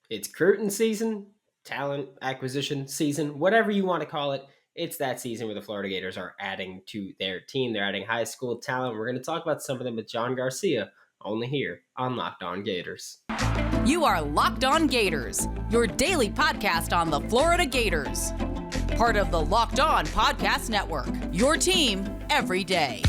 It's recruiting season, talent acquisition season, whatever you want to call it. It's that season where the Florida Gators are adding to their team. They're adding high school talent. We're going to talk about some of them with John Garcia, only here on Locked On Gators. You are Locked On Gators, your daily podcast on the Florida Gators. Part of the Locked On Podcast Network, your team every day.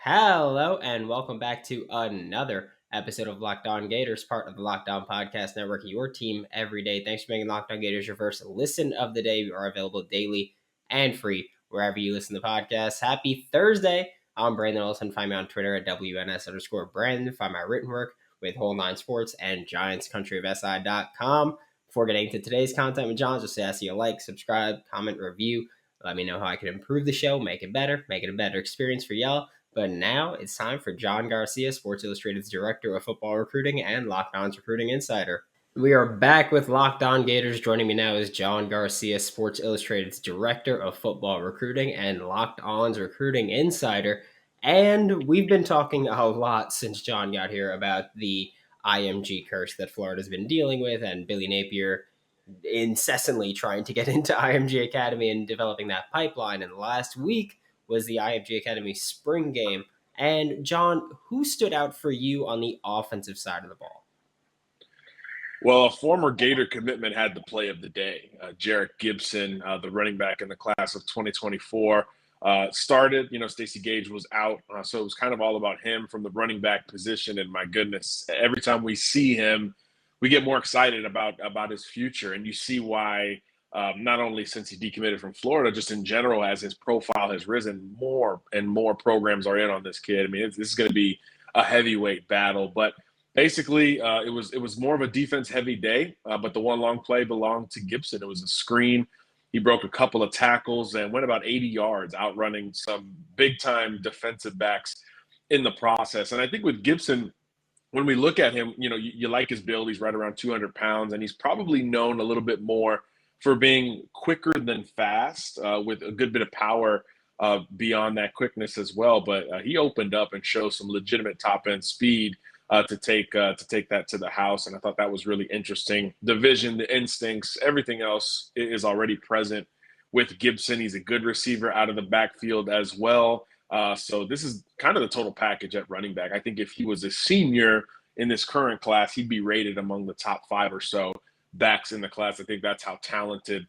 Hello, and welcome back to another episode of Locked On Gators, part of the Locked On Podcast Network, your team every day. Thanks for making Locked On Gators your first listen of the day. We are available daily and free wherever you listen to podcasts. Happy Thursday. I'm Brandon Olson. Find me on Twitter at WNS_Brandon. Find my written work with Whole Nine Sports and GiantsCountryofSI.com. Before getting into today's content with John, just ask you to like, subscribe, comment, review. Let me know how I can improve the show, make it better, make it a better experience for y'all. But now it's time for John Garcia, Sports Illustrated's Director of Football Recruiting and Locked On's Recruiting Insider. We are back with Locked On Gators. Joining me now is John Garcia, Sports Illustrated's Director of Football Recruiting and Locked On's Recruiting Insider. And we've been talking a lot since John got here about the IMG curse that Florida's been dealing with, and Billy Napier incessantly trying to get into IMG Academy and developing that pipeline. And last week was the IMG Academy Spring Game. And John, who stood out for you on the offensive side of the ball? Well, a former Gator commitment had the play of the day. Jarrett Gibson, the running back in the class of 2024, started. Stacey Gage was out, so it was kind of all about him from the running back position. And my goodness, every time we see him, we get more excited about his future. And you see why. Not only since he decommitted from Florida, just in general, as his profile has risen, more and more programs are in on this kid. I mean, this is going to be a heavyweight battle. But basically, it was more of a defense-heavy day, but the one long play belonged to Gibson. It was a screen. He broke a couple of tackles and went about 80 yards, outrunning some big-time defensive backs in the process. And I think with Gibson, when we look at him, you like his build. He's right around 200 pounds, and he's probably known a little bit more for being quicker than fast, with a good bit of power beyond that quickness as well. But he opened up and showed some legitimate top-end speed to take that to the house, and I thought that was really interesting. The vision, the instincts, everything else is already present with Gibson. He's a good receiver out of the backfield as well. So this is kind of the total package at running back. I think if he was a senior in this current class, he'd be rated among the top 5 or so backs in the class. I think that's how talented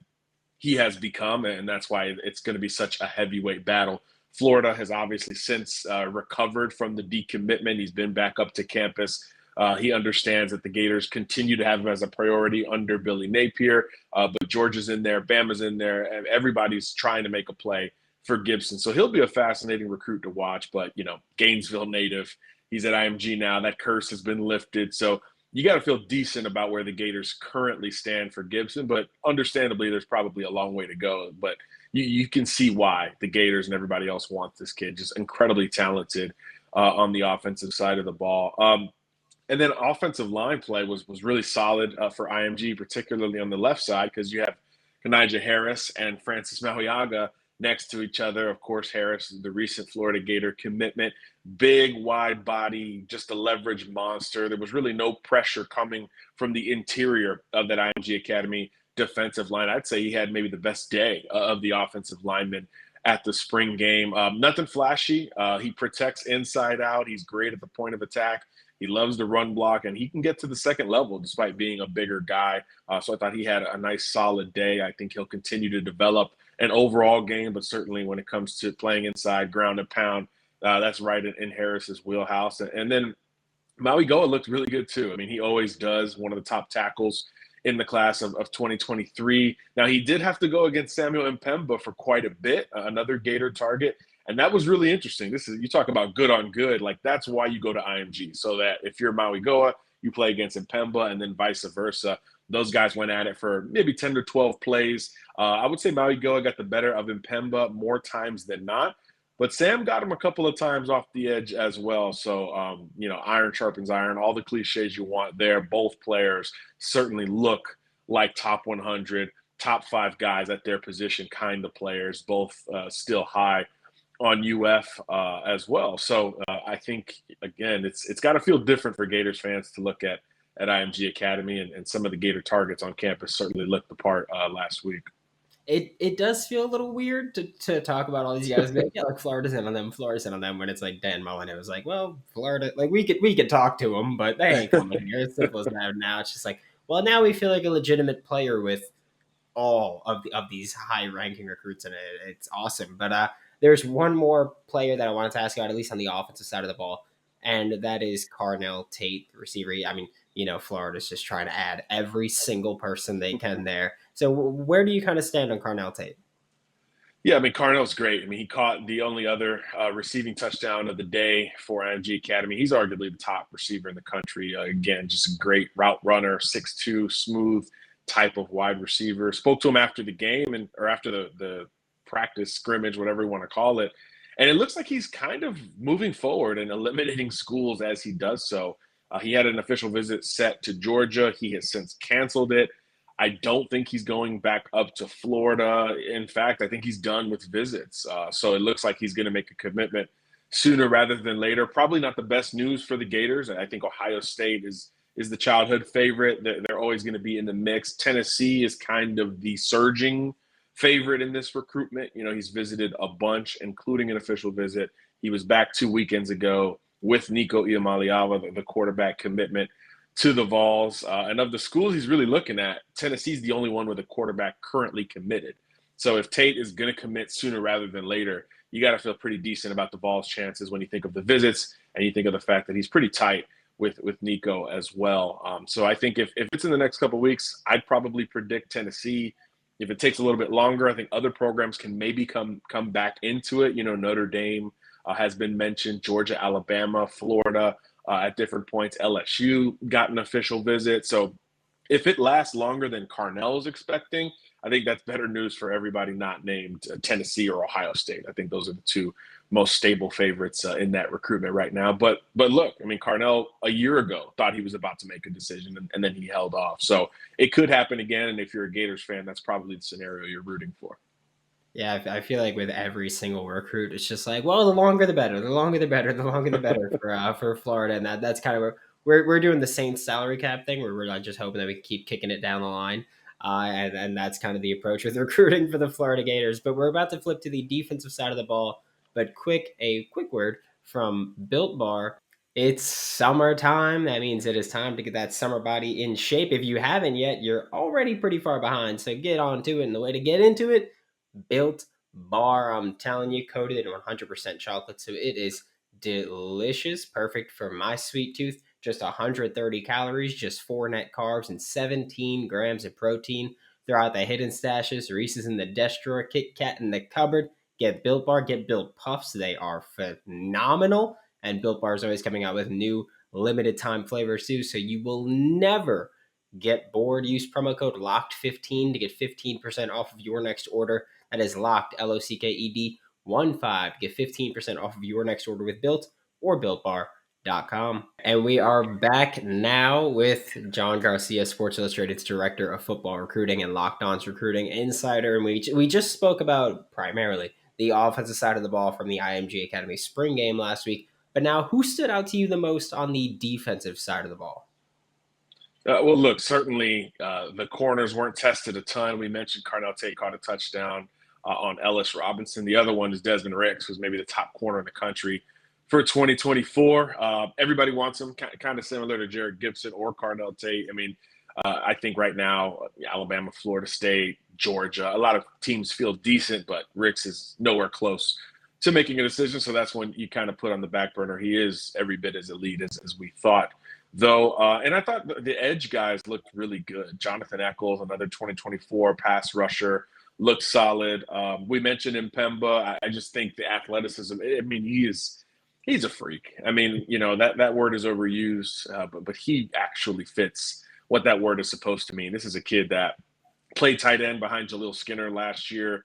he has become, and that's why it's going to be such a heavyweight battle. Florida has obviously since recovered from the decommitment. He's been back up to campus. He understands that the Gators continue to have him as a priority under Billy Napier, but Georgia's in there, Bama's in there, and everybody's trying to make a play for Gibson. So he'll be a fascinating recruit to watch, but, Gainesville native, he's at IMG now. That curse has been lifted. So you got to feel decent about where the Gators currently stand for Gibson, but understandably, there's probably a long way to go. But you can see why the Gators and everybody else wants this kid. Just incredibly talented on the offensive side of the ball. And then offensive line play was really solid for IMG, particularly on the left side, because you have Kanijah Harris and Francis Mauiaga next to each other. Of course, Harris, the recent Florida Gator commitment, big, wide body, just a leverage monster. There was really no pressure coming from the interior of that IMG Academy defensive line. I'd say he had maybe the best day of the offensive linemen at the spring game. Nothing flashy. He protects inside out. He's great at the point of attack. He loves the run block, and he can get to the second level despite being a bigger guy. So I thought he had a nice, solid day. I think he'll continue to develop an overall game, but certainly when it comes to playing inside, ground and pound, that's right in Harris's wheelhouse. And then Maui Goa looked really good too. I mean, he always does. One of the top tackles in the class of 2023. Now, he did have to go against Samuel Mpemba for quite a bit, another Gator target. And that was really interesting. You talk about good on good. Like, that's why you go to IMG, so that if you're Maui Goa, you play against Mpemba, and then vice versa. Those guys went at it for maybe 10 to 12 plays. I would say Maui Goa got the better of Mpemba more times than not. But Sam got him a couple of times off the edge as well. So, iron sharpens iron, all the cliches you want there. Both players certainly look like top 100, top 5 guys at their position kind of players, both still high on UF as well. So I think, again, it's got to feel different for Gators fans to look at IMG Academy, and some of the Gator targets on campus certainly looked the part last week. It does feel a little weird to talk about all these guys. Like, yeah, like Florida's in on them, when it's like Dan Mullen. It was like, well, Florida, like we could talk to them, but they ain't coming here. It's simple as that. Now it's just like, well, now we feel like a legitimate player with all of these high ranking recruits, and it's awesome. But there's one more player that I wanted to ask about, at least on the offensive side of the ball, and that is Carnell Tate, the receiver. I mean, Florida's just trying to add every single person they can there. So where do you kind of stand on Carnell Tate? Yeah, I mean, Carnell's great. I mean, he caught the only other receiving touchdown of the day for IMG Academy. He's arguably the top receiver in the country. Again, just a great route runner, 6'2", smooth type of wide receiver. Spoke to him after the game or after the practice scrimmage, whatever you want to call it. And it looks like he's kind of moving forward and eliminating schools as he does so. He had an official visit set to Georgia. He has since canceled it. I don't think he's going back up to Florida. In fact, I think he's done with visits. So it looks like he's going to make a commitment sooner rather than later. Probably not the best news for the Gators. I think Ohio State is the childhood favorite. They're always going to be in the mix. Tennessee is kind of the surging favorite in this recruitment. He's visited a bunch, including an official visit. He was back 2 weekends ago with Nico Iamaleava, the quarterback commitment to the Vols. And of the schools he's really looking at, Tennessee's the only one with a quarterback currently committed. So if Tate is going to commit sooner rather than later, you got to feel pretty decent about the Vols' chances when you think of the visits and you think of the fact that he's pretty tight with Nico as well. So I think if it's in the next couple of weeks, I'd probably predict Tennessee. If it takes a little bit longer, I think other programs can maybe come back into it. Notre Dame has been mentioned, Georgia, Alabama, Florida, at different points. LSU got an official visit. So if it lasts longer than Carnell is expecting, I think that's better news for everybody not named Tennessee or Ohio State. I think those are the two most stable favorites in that recruitment right now. But look, I mean, Carnell a year ago thought he was about to make a decision, and then he held off. So it could happen again. And if you're a Gators fan, that's probably the scenario you're rooting for. Yeah, I feel like with every single recruit, it's just like, well, the longer the better, the longer the better, the longer the better for Florida, and that's kind of where we're doing the Saints salary cap thing, where we're like just hoping that we can keep kicking it down the line, and that's kind of the approach with recruiting for the Florida Gators. But we're about to flip to the defensive side of the ball. But a quick word from Built Bar. It's summertime. That means it is time to get that summer body in shape. If you haven't yet, you're already pretty far behind. So get on to it. And the way to get into it, Built Bar, I'm telling you, coated in 100% chocolate, so it is delicious, perfect for my sweet tooth. Just 130 calories, just 4 net carbs, and 17 grams of protein. Throw out the hidden stashes, Reese's in the desk drawer, Kit Kat in the cupboard. Get Built Bar, get Built Puffs. They are phenomenal, and Built Bar is always coming out with new limited time flavors too, so you will never get bored. Use promo code LOCKED15 to get 15% off of your next order. That is locked, LOCKED 15 to get 15% off of your next order with Built or BuiltBar.com. And we are back now with John Garcia, Sports Illustrated's Director of Football Recruiting and Locked On's Recruiting Insider. And we just spoke about primarily the offensive side of the ball from the IMG Academy Spring Game last week. But now, who stood out to you the most on the defensive side of the ball? Well, look, certainly the corners weren't tested a ton. We mentioned Carnell Tate caught a touchdown on Ellis Robinson. The other one is Desmond Ricks, who's maybe the top corner in the country for 2024. Everybody wants him, kind of similar to Jared Gibson or Carnell Tate. I mean, I think right now, Alabama, Florida State, Georgia, a lot of teams feel decent, but Ricks is nowhere close to making a decision. So that's when you kind of put on the back burner. He is every bit as elite as we thought, though. And I thought the edge guys looked really good. Jonathan Eccles, another 2024 pass rusher, looked solid. We mentioned Mpemba. I just think the athleticism, I mean, he's a freak. I mean, that word is overused, but he actually fits what that word is supposed to mean. This is a kid that played tight end behind Jaleel Skinner last year,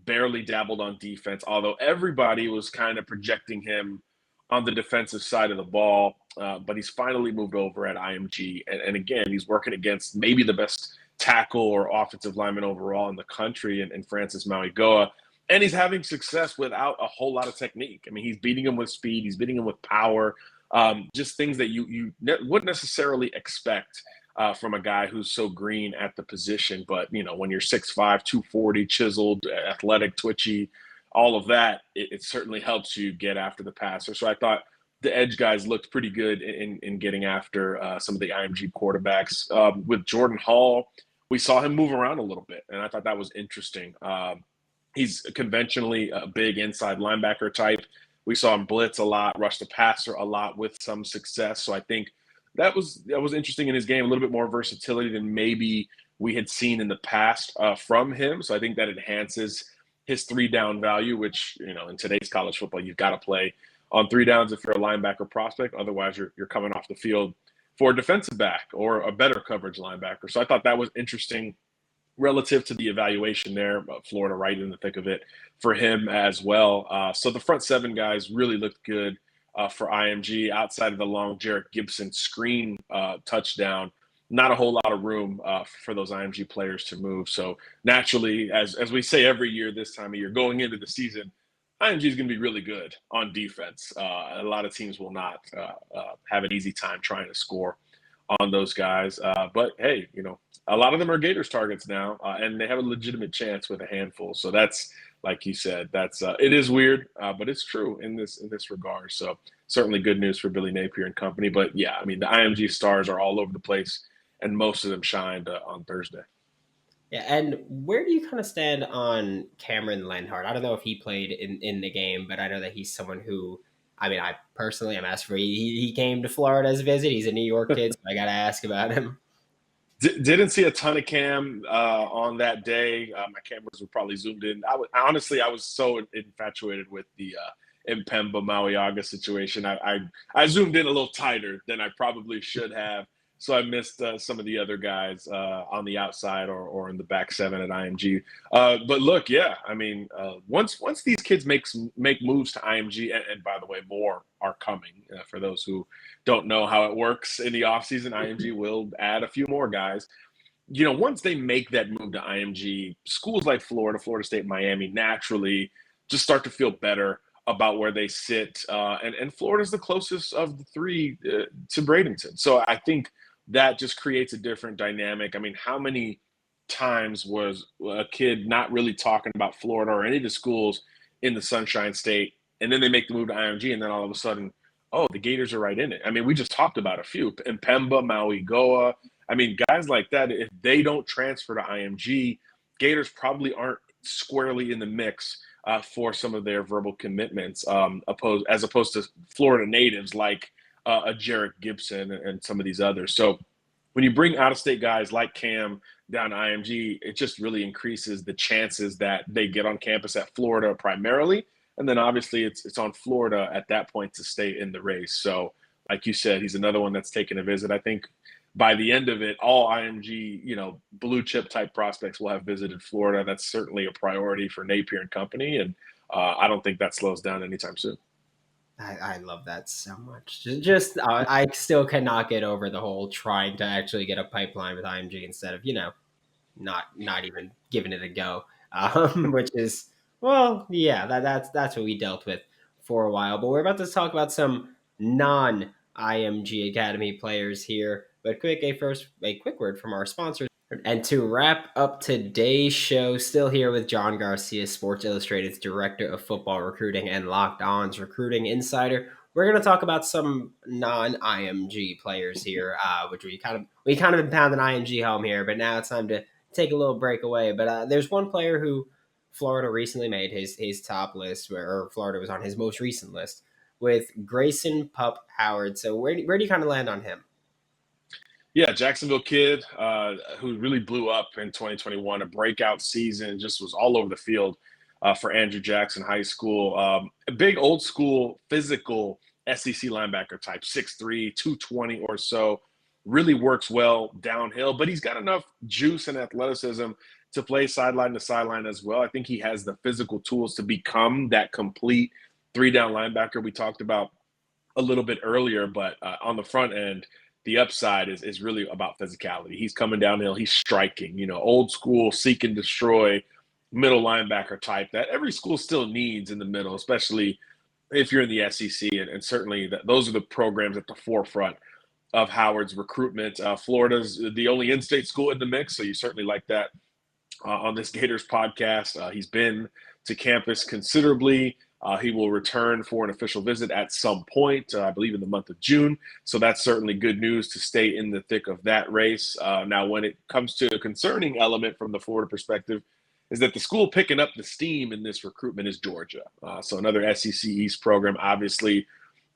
barely dabbled on defense, although everybody was kind of projecting him on the defensive side of the ball. But he's finally moved over at IMG. And again, he's working against maybe the best tackle or offensive lineman overall in the country, and Francis Mauigoa. And he's having success without a whole lot of technique. I mean, he's beating him with speed. He's beating him with power. Just things that you wouldn't necessarily expect from a guy who's so green at the position. But, when you're 6'5", 240, chiseled, athletic, twitchy, all of that, it certainly helps you get after the passer. So I thought the edge guys looked pretty good in getting after some of the IMG quarterbacks. With Jordan Hall, we saw him move around a little bit, and I thought that was interesting. He's conventionally a big inside linebacker type. We saw him blitz a lot, rush the passer a lot with some success. So I think that was interesting in his game, a little bit more versatility than maybe we had seen in the past from him. So I think that enhances his 3-down value, which, in today's college football, you've got to play on 3 downs if you're a linebacker prospect. Otherwise, you're coming off the field for a defensive back or a better coverage linebacker. So I thought that was interesting relative to the evaluation there. Florida right in the thick of it for him as well. So the front 7 guys really looked good for IMG outside of the long Jarrett Gibson screen touchdown. Not a whole lot of room for those IMG players to move. So naturally, as we say every year this time of year, going into the season, IMG is going to be really good on defense. A lot of teams will not have an easy time trying to score on those guys. But hey, a lot of them are Gators targets now, and they have a legitimate chance with a handful. So that's, like you said, it is weird, but it's true in this regard. So certainly good news for Billy Napier and company. But yeah, I mean, the IMG stars are all over the place, and most of them shined on Thursday. Yeah, and where do you kind of stand on Cameron Lenhart? I don't know if he played in the game, but I know that he's someone who, I personally am asked for. He came to Florida as a visit. He's a New York kid, so I got to ask about him. Didn't see a ton of Cam on that day. My cameras were probably zoomed in. I was so infatuated with the Mpemba Mauiaga situation. I zoomed in a little tighter than I probably should have. So I missed some of the other guys on the outside or in the back 7 at IMG. But look, yeah, I mean, once these kids make moves to IMG, and by the way, more are coming. For those who don't know how it works in the offseason, IMG will add a few more guys. Once they make that move to IMG, schools like Florida State, Miami naturally just start to feel better about where they sit. And Florida's the closest of the 3 to Bradenton. So I think that just creates a different dynamic. I mean, how many times was a kid not really talking about Florida or any of the schools in the Sunshine State, and then they make the move to IMG, and then all of a sudden, oh, the Gators are right in it. I mean, we just talked about a few. Mpemba, Mauigoa. I mean, guys like that, if they don't transfer to IMG, Gators probably aren't squarely in the mix for some of their verbal commitments, as opposed to Florida natives like a Jarrett Gibson and some of these others. So when you bring out-of-state guys like Cam down to IMG, it just really increases the chances that they get on campus at Florida primarily. And then obviously it's on Florida at that point to stay in the race. So like you said, he's another one that's taking a visit. I think by the end of it, all IMG, blue chip type prospects will have visited Florida. That's certainly a priority for Napier and company. And I don't think that slows down anytime soon. I love that so much. Just I still cannot get over the whole trying to actually get a pipeline with IMG instead of not even giving it a go, which is, well, yeah, that's what we dealt with for a while. But we're about to talk about some non-IMG Academy players here. But a quick word from our sponsors. And to wrap up today's show, still here with John Garcia, Sports Illustrated's Director of Football Recruiting and Locked On's Recruiting Insider. We're going to talk about some non-IMG players here, which we kind of been pounding IMG home here, but now it's time to take a little break away. But there's one player who Florida recently made his top list, or Florida was on his most recent list, with Grayson Pup Howard. So where do you kind of land on him? Yeah, Jacksonville kid who really blew up in 2021, a breakout season, just was all over the field for Andrew Jackson High School. A big old school physical SEC linebacker type, 6'3", 220 or so, really works well downhill, but he's got enough juice and athleticism to play sideline to sideline as well. I think he has the physical tools to become that complete 3-down linebacker we talked about a little bit earlier, but on the front end, the upside is really about physicality. He's coming downhill. He's striking, old school, seek and destroy, middle linebacker type that every school still needs in the middle, especially if you're in the SEC. And certainly those are the programs at the forefront of Howard's recruitment. Florida's the only in-state school in the mix, so you certainly like that on this Gators podcast. He's been to campus considerably. He will return for an official visit at some point, I believe in the month of June. So that's certainly good news to stay in the thick of that race. Now, when it comes to a concerning element from the Florida perspective, is that the school picking up the steam in this recruitment is Georgia. So another SEC East program, obviously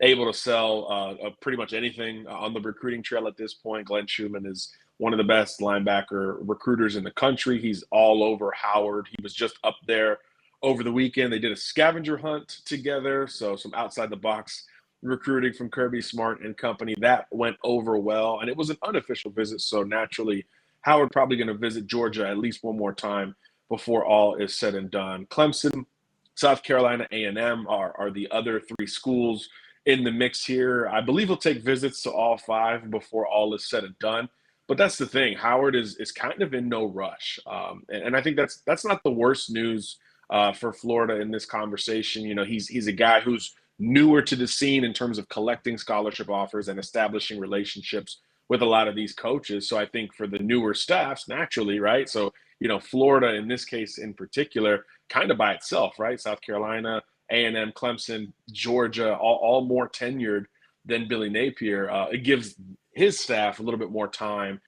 able to sell pretty much anything on the recruiting trail at this point. Glenn Schumann is one of the best linebacker recruiters in the country. He's all over Howard. He was just up there over the weekend. They did a scavenger hunt together, so some outside-the-box recruiting from Kirby Smart and company. That went over well, and it was an unofficial visit, so naturally Howard probably going to visit Georgia at least one more time before all is said and done. Clemson, South Carolina A&M are the other three schools in the mix here. I believe he'll take visits to all five before all is said and done. But that's the thing. Howard is kind of in no rush. And I think that's not the worst news for Florida in this conversation. You know, he's a guy who's newer to the scene in terms of collecting scholarship offers and establishing relationships with a lot of these coaches. So I think for the newer staffs, naturally, right? So, you know, Florida in this case in particular, kind of by itself, right? South Carolina, A&M, Clemson, Georgia, all more tenured than Billy Napier. It gives his staff a little bit more time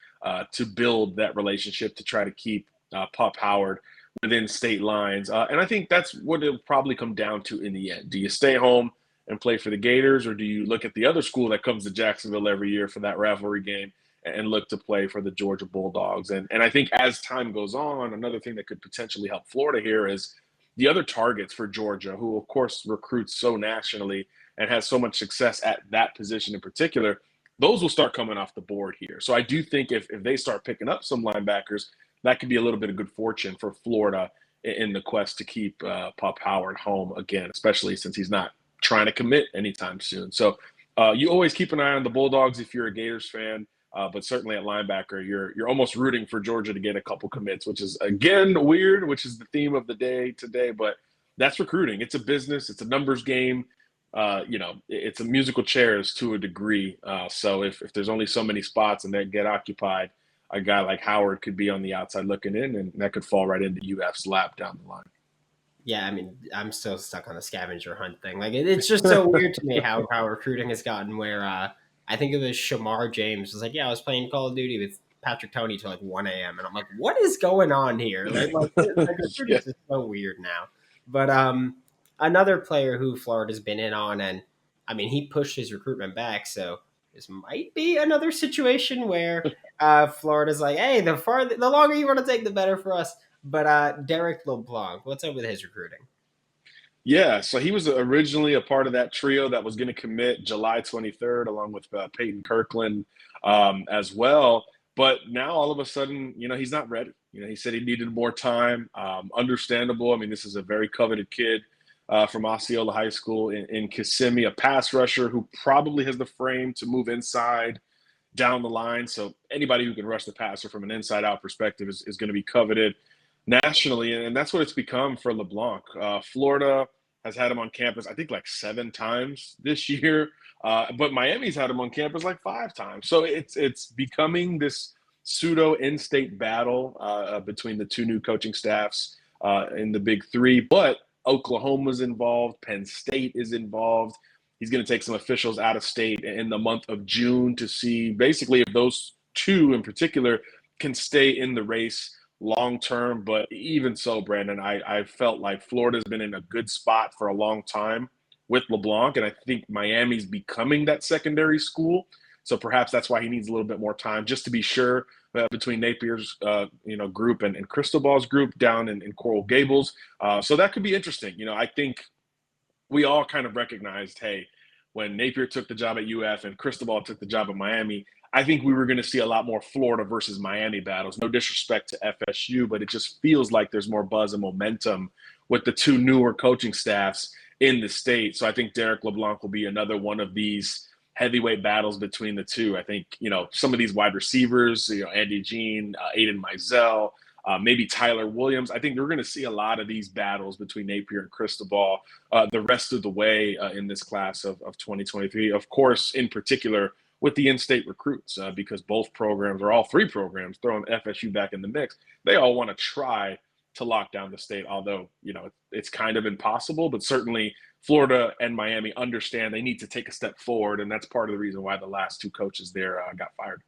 to build that relationship, to try to keep Pup Howard within state lines. And I think that's what it'll probably come down to in the end. Do you stay home and play for the Gators, or do you look at the other school that comes to Jacksonville every year for that rivalry game and look to play for the Georgia Bulldogs? And I think as time goes on, another thing that could potentially help Florida here is the other targets for Georgia, who of course recruits so nationally and has so much success at that position in particular. Those will start coming off the board here. So I do think if they start picking up some linebackers, that could be a little bit of good fortune for Florida in the quest to keep Pup Howard home again, especially since he's not trying to commit anytime soon. So you always keep an eye on the Bulldogs if you're a Gators fan, but certainly at linebacker, you're almost rooting for Georgia to get a couple commits, which is, again, weird, which is the theme of the day today. But that's recruiting. It's a business. It's a numbers game. It's a musical chairs to a degree. So if there's only so many spots and they get occupied, a guy like Howard could be on the outside looking in, and that could fall right into UF's lap down the line. Yeah, I mean, I'm still stuck on the scavenger hunt thing. Like, it's just so weird to me how recruiting has gotten where I think it was Shamar James was like, yeah, I was playing Call of Duty with Patrick Toney till like 1 a.m. And I'm like, what is going on here? Like recruiting is so weird now. But another player who Florida's been in on, and I mean, he pushed his recruitment back, so this might be another situation where Florida's like, hey, the longer you want to take, the better for us. But Derek LeBlanc, what's up with his recruiting? Yeah, so he was originally a part of that trio that was going to commit July 23rd, along with Peyton Kirkland as well. But now all of a sudden, he's not ready. He said he needed more time. Understandable. I mean, this is a very coveted kid from Osceola High School in Kissimmee, a pass rusher who probably has the frame to move inside down the line. So anybody who can rush the passer from an inside-out perspective is going to be coveted nationally, and that's what it's become for LeBlanc. Florida has had him on campus, I think, like 7 times this year, but Miami's had him on campus like 5 times. So it's becoming this pseudo in-state battle between the 2 new coaching staffs in the Big Three. But Oklahoma's involved, Penn State is involved. He's going to take some officials out of state in the month of June to see basically if those 2 in particular can stay in the race long term. But even so, Brandon, I felt like Florida's been in a good spot for a long time with LeBlanc, and I think Miami's becoming that secondary school. So perhaps that's why he needs a little bit more time, just to be sure between Napier's group and Cristobal's group down in Coral Gables. So that could be interesting. I think we all kind of recognized, hey, when Napier took the job at UF and Cristobal took the job at Miami, I think we were going to see a lot more Florida versus Miami battles. No disrespect to FSU, but it just feels like there's more buzz and momentum with the 2 newer coaching staffs in the state. So I think Derek LeBlanc will be another one of these heavyweight battles between the 2. I think, some of these wide receivers, Andy Jean, Aiden Mizell, maybe Tyler Williams. I think we're going to see a lot of these battles between Napier and Cristobal the rest of the way in this class of 2023. Of course, in particular, with the in-state recruits, because both programs, or all three programs, throwing FSU back in the mix, they all want to try to lock down the state, although, it's kind of impossible. But certainly Florida and Miami understand they need to take a step forward, and that's part of the reason why the last two coaches there got fired.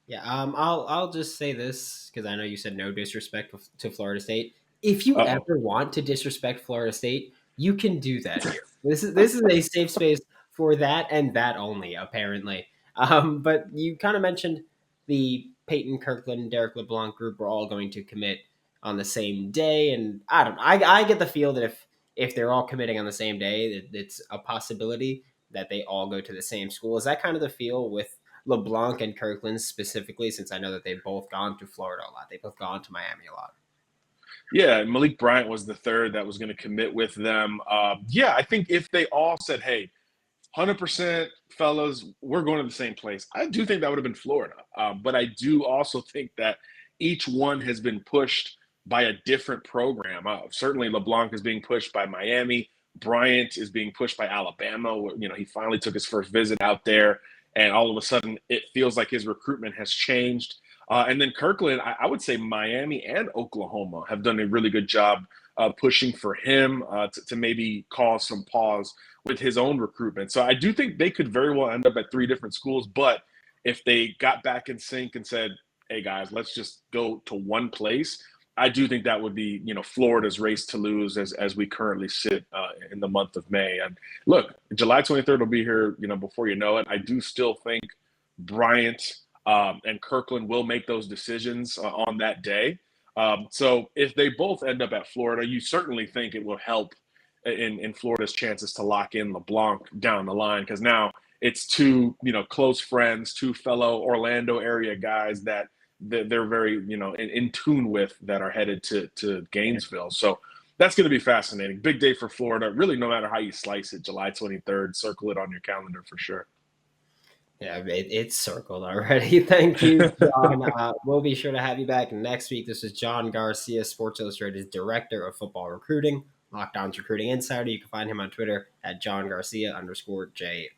Yeah, I'll just say this because I know you said no disrespect to Florida State. If you Uh-oh. ever want to disrespect Florida State, you can do that here. This is a safe space for that and that only, apparently. But you kind of mentioned the Peyton Kirkland, Derek LeBlanc group were all going to commit on the same day, and I don't know. I get the feel that if they're all committing on the same day, it's a possibility that they all go to the same school. Is that kind of the feel with LeBlanc and Kirkland specifically, since I know that they've both gone to Florida a lot. They've both gone to Miami a lot. Yeah, Malik Bryant was the third that was going to commit with them. I think if they all said, hey, 100% fellas, we're going to the same place, I do think that would have been Florida. But I do also think that each one has been pushed by a different program. Certainly LeBlanc is being pushed by Miami. Bryant is being pushed by Alabama. He finally took his first visit out there, and all of a sudden it feels like his recruitment has changed. And then Kirkland, I would say Miami and Oklahoma have done a really good job pushing for him to maybe cause some pause with his own recruitment. So I do think they could very well end up at three different schools. But if they got back in sync and said, hey, guys, let's just go to one place, I do think that would be, Florida's race to lose as we currently sit in the month of May. And look, July 23rd will be here, before you know it. I do still think Bryant and Kirkland will make those decisions on that day. So if they both end up at Florida, you certainly think it will help in Florida's chances to lock in LeBlanc down the line, because now it's two, close friends, two fellow Orlando area guys that they're very, in tune with, that are headed to Gainesville. So that's going to be fascinating. Big day for Florida. Really, no matter how you slice it, July 23rd, circle it on your calendar for sure. Yeah, it's circled already. Thank you, John. We'll be sure to have you back next week. This is John Garcia, Sports Illustrated's Director of Football Recruiting, Locked On's Recruiting Insider. You can find him on Twitter at JohnGarcia_JR.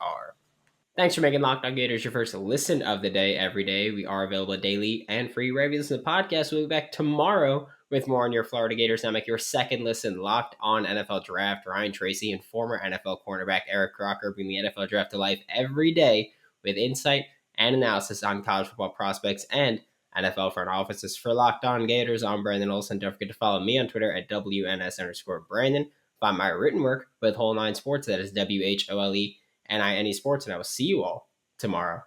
Thanks for making Locked On Gators your first listen of the day every day. We are available daily and free wherever you listen to the podcast. We'll be back tomorrow with more on your Florida Gators. Now make your second listen Locked On NFL Draft. Ryan Tracy and former NFL cornerback Eric Crocker bring the NFL Draft to life every day with insight and analysis on college football prospects and NFL front offices. For Locked On Gators, I'm Brandon Olson. Don't forget to follow me on Twitter at WNS_Brandon. Find my written work with Whole Nine Sports. That is WHOLENIE Sports. And I will see you all tomorrow.